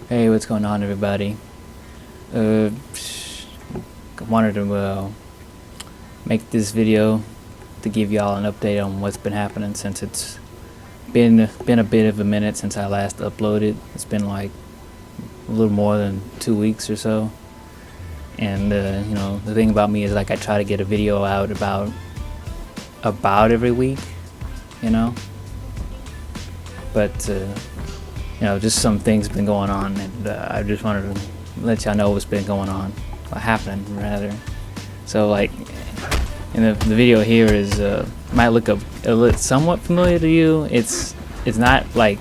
Hey, what's going on, everybody? Uh, wanted to make this video to give y'all an update on what's been happening since it's been a bit of a minute since I last uploaded. It's been like a little more than 2 weeks or so. And you know, the thing about me is like I try to get a video out about every week, you know. But you know, just some things been going on, and I just wanted to let y'all know what's been going on, what happened rather. So like, in the video here is might look somewhat familiar to you. It's not like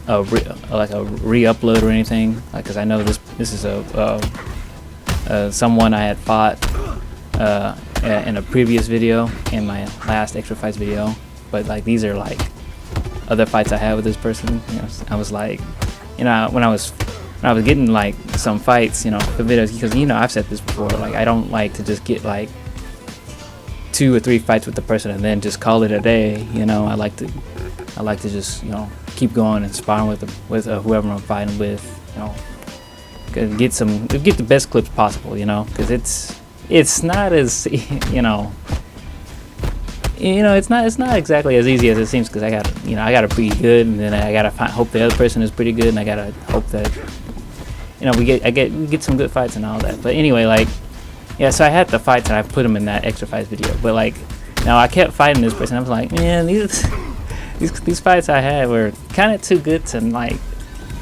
a re-upload or anything, like, cause I know this is someone I had fought in a previous video, in my last Extra Fights video, but like these are like other fights I had with this person. You know, I was like, you know, when I was getting like some fights, you know, the videos, because you know I've said this before, like I don't like to just get like 2 or 3 fights with the person and then just call it a day. You know, I like to just, you know, keep going and sparring with whoever I'm fighting with. You know, get the best clips possible. You know, because it's not as it's not exactly as easy as it seems, because I gotta be good, and then I gotta hope the other person is pretty good, and I gotta hope that, you know, we get some good fights and all that. But anyway, like, yeah, so I had the fights and I put them in that Extra Fights video. But like, now I kept fighting this person. I was like, man, these fights I had were kind of too good to like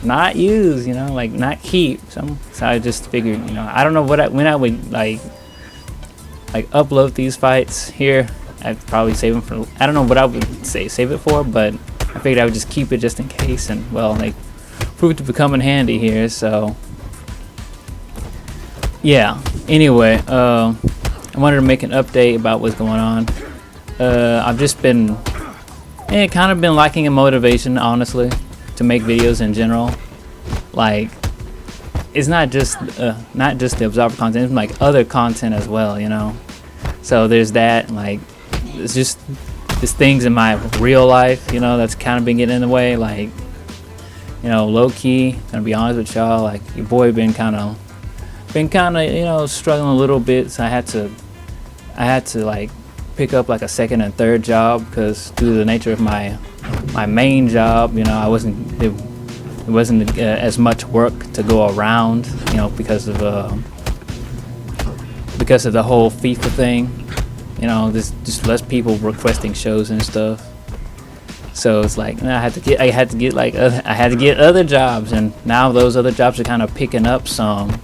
not use, you know, like not keep. So I just figured, you know, I don't know when I would like upload these fights here. I'd probably save them for, I don't know what I would save it for, but I figured I would just keep it just in case, and well, like, proved to become handy here. So yeah, anyway, I wanted to make an update about what's going on. I've just been kind of been lacking in motivation, honestly, to make videos in general. Like, it's not just the Absolver content, it's like other content as well, you know. So there's that, like, it's just things in my real life, you know, that's kind of been getting in the way. Like, you know, low key, gonna be honest with y'all, like, your boy been kind of you know, struggling a little bit. So I had to like pick up like a second and third job, because due to the nature of my main job, you know, it wasn't as much work to go around, you know, because of the whole FIFA thing. You know, there's just less people requesting shows and stuff. So it's like, I had to get other jobs, and now those other jobs are kind of picking up some.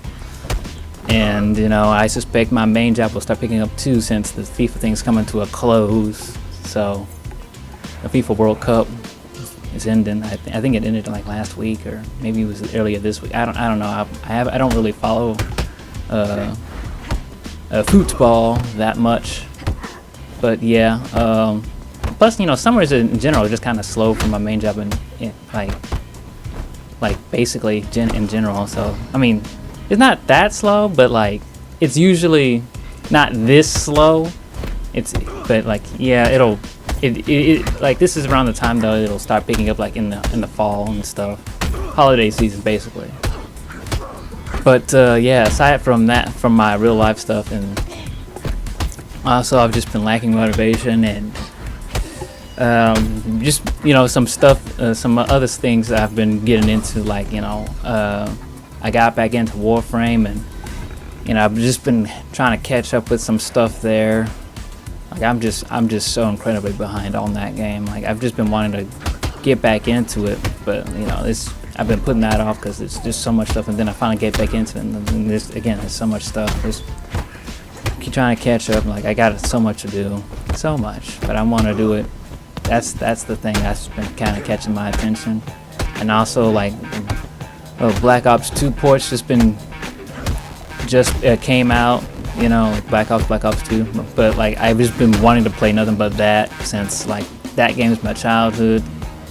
And you know, I suspect my main job will start picking up too, since the FIFA thing's coming to a close. So the FIFA World Cup is ending. I think it ended like last week, or maybe it was earlier this week. I don't know. I don't really follow football that much. But yeah, plus, you know, summers in general are just kind of slow for my main job, and like basically in general. So I mean, it's not that slow, but like it's usually not this slow. But like, yeah, it like, this is around the time though it'll start picking up, like in the fall and stuff, holiday season basically. But yeah, aside from that, from my real life stuff, and also I've just been lacking motivation, and just, you know, some stuff, some other things that I've been getting into, like, you know, I got back into Warframe, and you know, I've just been trying to catch up with some stuff there. Like, I'm just so incredibly behind on that game. Like, I've just been wanting to get back into it, but you know, I've been putting that off because it's just so much stuff, and then I finally get back into it, and then there's so much stuff. Keep trying to catch up. Like, I got so much to do, so much, but I want to do it. That's the thing that's been kind of catching my attention. And also, like, Black Ops 2 ports just came out, you know, Black Ops 2. But like, I've just been wanting to play nothing but that, since like that game is my childhood.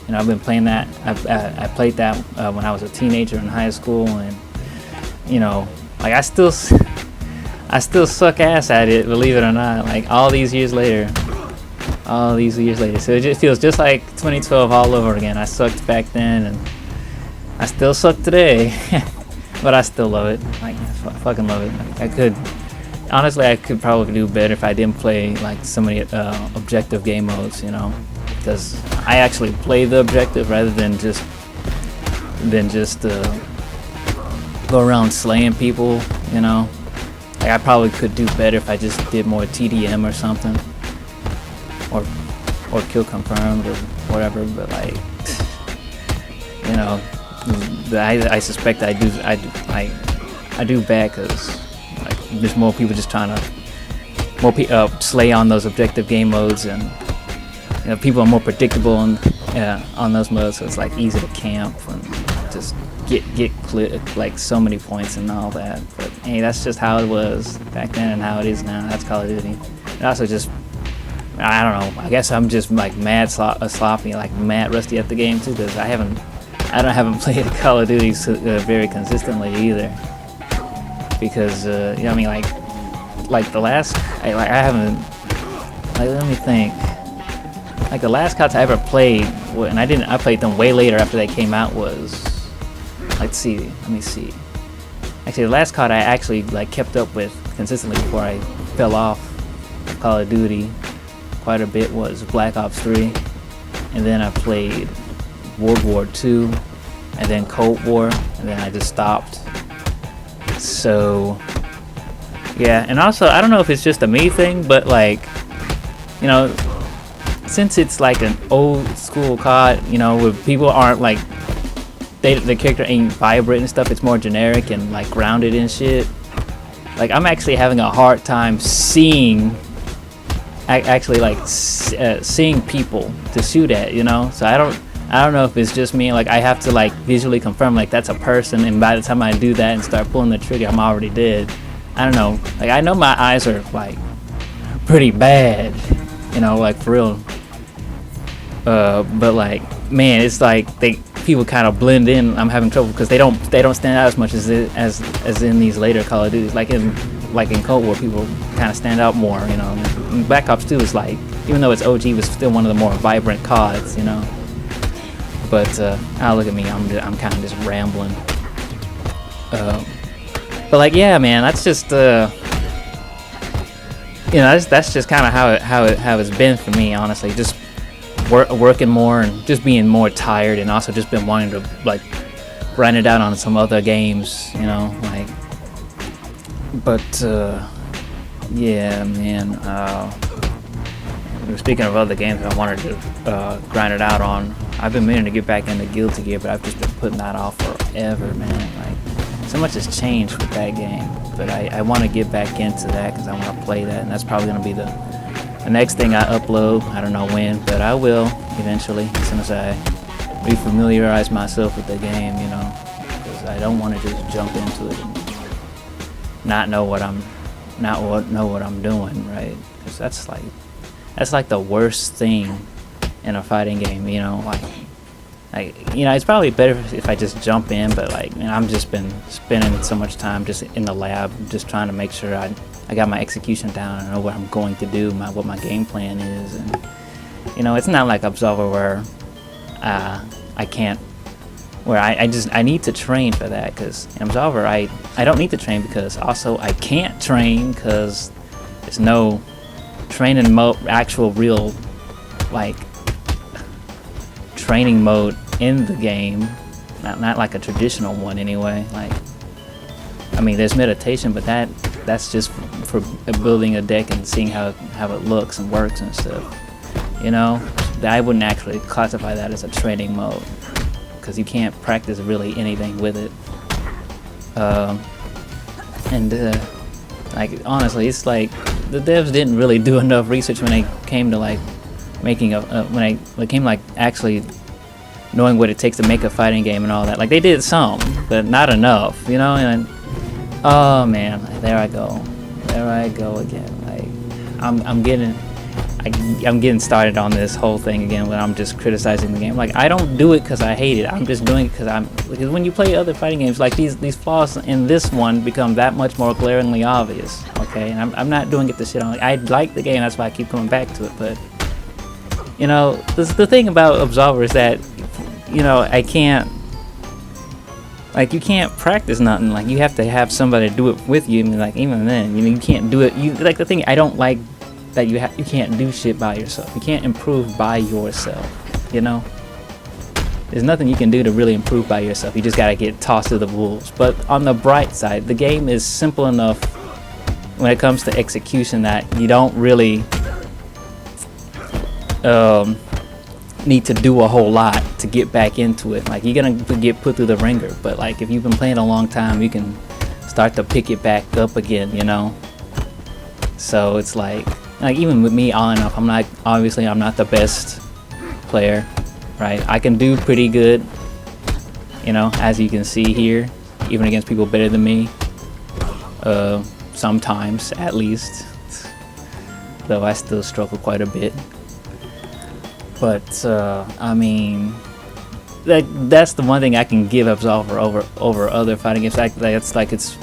You know, I've been playing that. I played that when I was a teenager in high school, and you know, like, I still suck ass at it, believe it or not, like all these years later. So it just feels just like 2012 all over again. I sucked back then, and I still suck today, but I still love it. Like, I fucking love it. I could, honestly, I could probably do better if I didn't play like so many objective game modes, you know, because I actually play the objective rather than just go around slaying people, you know. Like, I probably could do better if I just did more TDM or something, or kill confirmed or whatever. But like, you know, I suspect I do bad because like there's more people just trying to slay on those objective game modes, and you know, people are more predictable on those modes, so it's like easy to camp and just get like so many points and all that. But hey, that's just how it was back then and how it is now. That's Call of Duty. And also just, I don't know, I guess I'm just like mad sloppy, like mad rusty at the game too, because I haven't played Call of Duty very consistently either. Because you know what I mean, like the last, I haven't, like, let me think. Like the last CODs I ever played, and I played them way later after they came out, was, let me see. Actually, the last COD I actually like kept up with consistently before I fell off of Call of Duty quite a bit was Black Ops 3, and then I played World War II, and then Cold War, and then I just stopped. So yeah, and also I don't know if it's just a me thing, but like, you know, since it's like an old school COD, you know, where people aren't like, the character ain't vibrant and stuff, it's more generic and like grounded and shit. Like, I'm actually having a hard time seeing seeing people to shoot at, you know. So I don't know if it's just me, like I have to like visually confirm like that's a person, and by the time I do that and start pulling the trigger, I'm already dead. I don't know, like I know my eyes are like pretty bad, you know, like for real. But like, man, it's like people kind of blend in. I'm having trouble because they don't stand out as much as in these later Call of Duty. Like in Cold War, people kind of stand out more, you know. And Black Ops 2 is like, even though it's OG, was still one of the more vibrant CODs, you know. But look at me, I'm kind of just rambling. But like, yeah, man, that's just you know, that's just kind of how it's been for me, honestly. Just working more and just being more tired, and also just been wanting to like grind it out on some other games, you know, like. But yeah, man. Speaking of other games I wanted to grind it out on, I've been meaning to get back into Guilty Gear, but I've just been putting that off forever, man. Like, so much has changed with that game, but I want to get back into that because I want to play that, and that's probably going to be the next thing I upload. I don't know when, but I will eventually, as soon as I refamiliarize myself with the game, you know, because I don't want to just jump into it and not know what I'm doing, right? Because that's like the worst thing in a fighting game, you know. Like, you know, it's probably better if I just jump in, but like, you know, I've just been spending so much time just in the lab, just trying to make sure I got my execution down and know what I'm going to do, what my game plan is. And you know, it's not like Absolver where I can't, where I need to train for that, because in Absolver I don't need to train, because also I can't train because there's no training mode, actual real like training mode in the game, not like a traditional one anyway. Like, I mean, there's meditation, but that's just for building a deck and seeing how it looks and works and stuff, you know. I wouldn't actually classify that as a training mode, because you can't practice really anything with it. Like, honestly, it's like the devs didn't really do enough research when they came to like making when it came like actually knowing what it takes to make a fighting game and all that. Like, they did some, but not enough, you know. And oh man, there I go again. Like, I'm getting started on this whole thing again when I'm just criticizing the game. Like, I don't do it because I hate it. I'm just doing it because when you play other fighting games, like these flaws in this one become that much more glaringly obvious. Okay, and I'm not doing it to shit on. I like the game, that's why I keep coming back to it. But you know, the thing about Absolver is that, you know, I can't Like, you can't practice nothing. Like, you have to have somebody do it with you. And like, even then, you know, you can't do it. You like the thing. I don't like that you can't do shit by yourself. You can't improve by yourself. You know, there's nothing you can do to really improve by yourself. You just gotta get tossed to the wolves. But on the bright side, the game is simple enough when it comes to execution that you don't really need to do a whole lot to get back into it. Like, you're gonna get put through the ringer, but like, if you've been playing a long time, you can start to pick it back up again, you know. So it's like even with me on and off, I'm not the best player, right? I can do pretty good, you know, as you can see here, even against people better than me, sometimes at least, though I still struggle quite a bit. But I mean, that's the one thing I can give Absolver over other fighting games. It's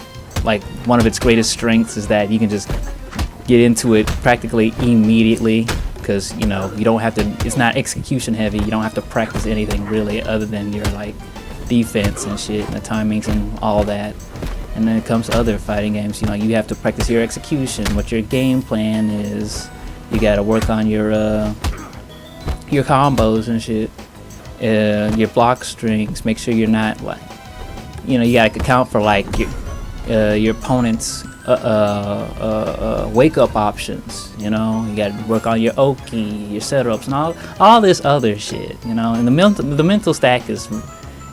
like one of its greatest strengths is that you can just get into it practically immediately, because you know, you don't have to. It's not execution heavy. You don't have to practice anything really other than your like defense and shit, and the timings and all that. And then it comes to other fighting games, you know, you have to practice your execution, what your game plan is. You got to work on your combos and shit, your block strings. Make sure you're not like, you know, you gotta account for like your opponent's wake up options. You know, you gotta work on your Oki, your setups, and all this other shit. You know, and the mental stack is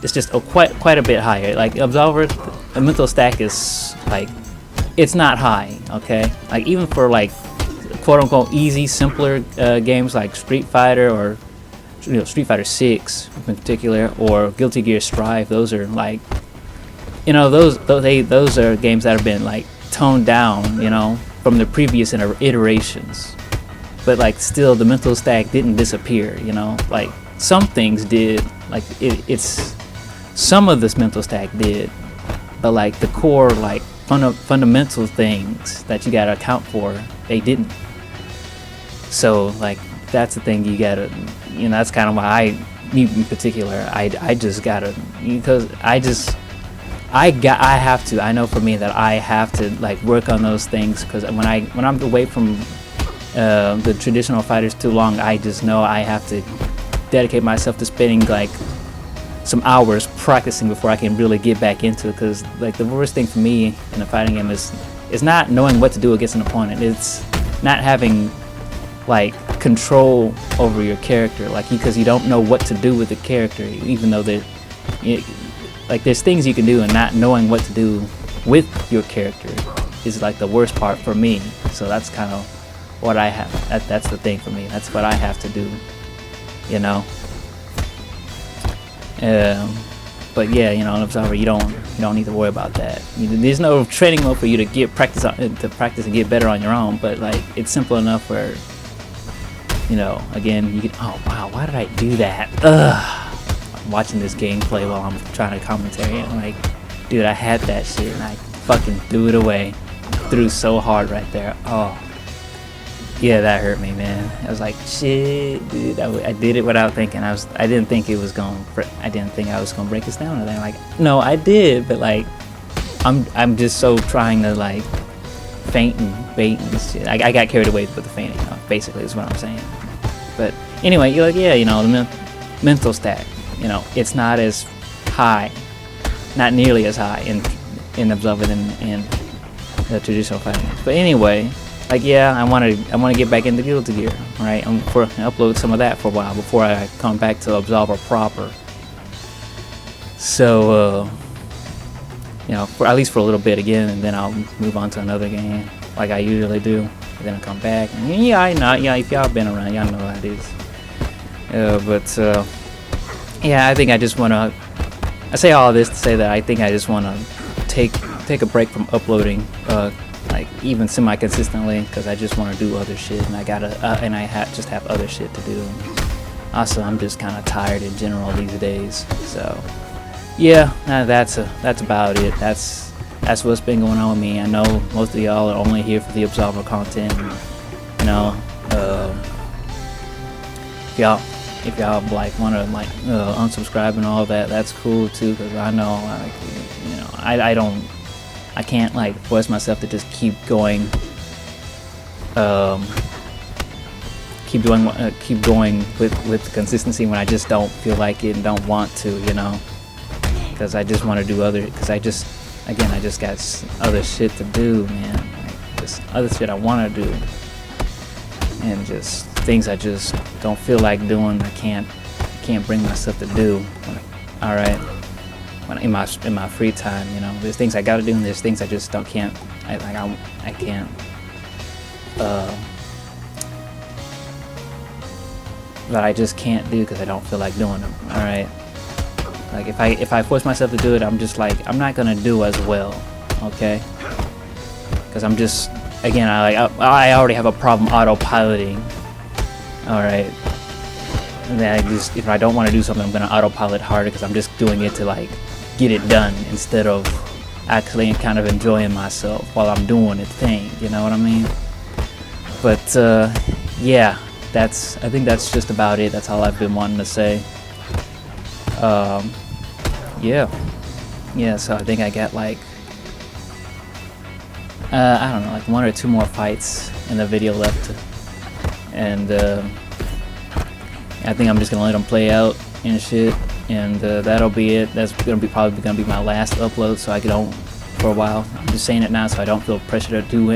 just quite a bit higher. Like Absolver, the mental stack is like, it's not high. Okay, like even for like quote unquote easy, simpler games like Street Fighter, or you know, Street Fighter 6 in particular, or Guilty Gear Strive, those are like, you know, those are games that have been like toned down, you know, from the previous iterations. But like, still the mental stack didn't disappear, you know. Like, some things did, like it's some of this mental stack did, but like the core like fundamental things that you gotta account for, they didn't. So like, that's the thing you gotta, you know, that's kind of why me in particular, I just gotta, because I know for me that I have to like work on those things, because when I'm away from the traditional fighters too long, I just know I have to dedicate myself to spending like some hours practicing before I can really get back into it. Because like, the worst thing for me in a fighting game is not knowing what to do against an opponent. It's not having like control over your character, like, because you don't know what to do with the character, even though like there's things you can do, and not knowing what to do with your character is like the worst part for me. So that's kind of what I have. That's the thing for me. That's what I have to do, you know. But yeah, you know, in Absolver, you don't need to worry about that. There's no training mode for you to get practice and get better on your own. But like, it's simple enough where, you know, again, you can, oh wow, why did I do that? I'm watching this gameplay while I'm trying to commentary, and I'm like, dude, I had that shit and I fucking threw it away. Threw so hard right there. Oh, yeah, that hurt me, man. I was like, shit, dude. I did it without thinking. I didn't think I was gonna break this down. And then like, no, I did, but like, I'm just so trying to like feint and bait and shit. I got carried away with the feinting, basically, is what I'm saying. But anyway, you're like, yeah, you know, the mental stack, you know, it's not as high, not nearly as high in Absolver than in the traditional fighting games. But anyway, like, yeah, I want to get back into Guilty Gear, right? I'm for upload some of that for a while before I come back to Absolver proper. So, you know, at least for a little bit again, and then I'll move on to another game like I usually do. And then I'll come back, and if y'all been around, y'all know how it is. Yeah, I think I just want to. I say all this to say that I think I just want to take a break from uploading, like even semi-consistently, because I just want to do other shit, and just have other shit to do. Also, I'm just kind of tired in general these days. So, yeah, that's about it. That's what's been going on with me. I know most of y'all are only here for the Absolver content. And, you know, if y'all like want to like unsubscribe and all that, that's cool too, because I know like, you know, I can't like force myself to just keep going with the consistency when I just don't feel like it and don't want to, you know, because I just want to do because I just got other shit to do, man, like, just other shit I want to do, and just things I just don't feel like doing. I can't bring myself to do. All right, when in my free time, you know, there's things I gotta do and there's things I just can't. I can't. That I just can't do because I don't feel like doing them. All right, like if I force myself to do it, I'm just like, I'm not gonna do as well, okay? Because I'm just, again, I already have a problem autopiloting. All right, and then if I don't want to do something, I'm gonna autopilot harder because I'm just doing it to like get it done instead of actually kind of enjoying myself while I'm doing the thing. You know what I mean? But yeah, I think that's just about it. That's all I've been wanting to say. Yeah. So I think I got like I don't know, like 1 or 2 more fights in the video left, and I think I'm just gonna let them play out and shit, and that'll be it. That's probably gonna be my last upload, so I get on for a while. I'm just saying it now so I don't feel pressure to do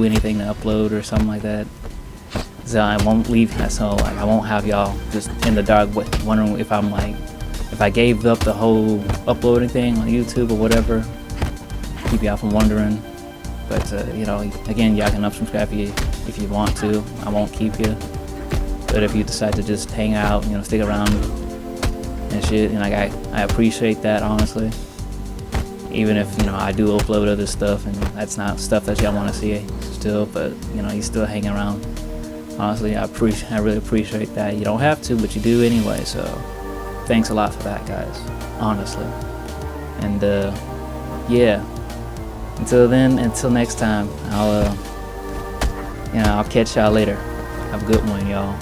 anything to upload or something like that. So I won't leave, so like I won't have y'all just in the dark wondering if I'm like, if I gave up the whole uploading thing on YouTube or whatever. Keep y'all from wondering. But you know, again, y'all can unsubscribe if you want to. I won't keep you. But if you decide to just hang out, you know, stick around and shit, and like I appreciate that, honestly. Even if, you know, I do upload other stuff and that's not stuff that y'all want to see still, but you know, you still hanging around. Honestly, I really appreciate that. You don't have to, but you do anyway. So thanks a lot for that, guys. Honestly. And yeah. Until next time, I'll catch y'all later. Have a good one, y'all.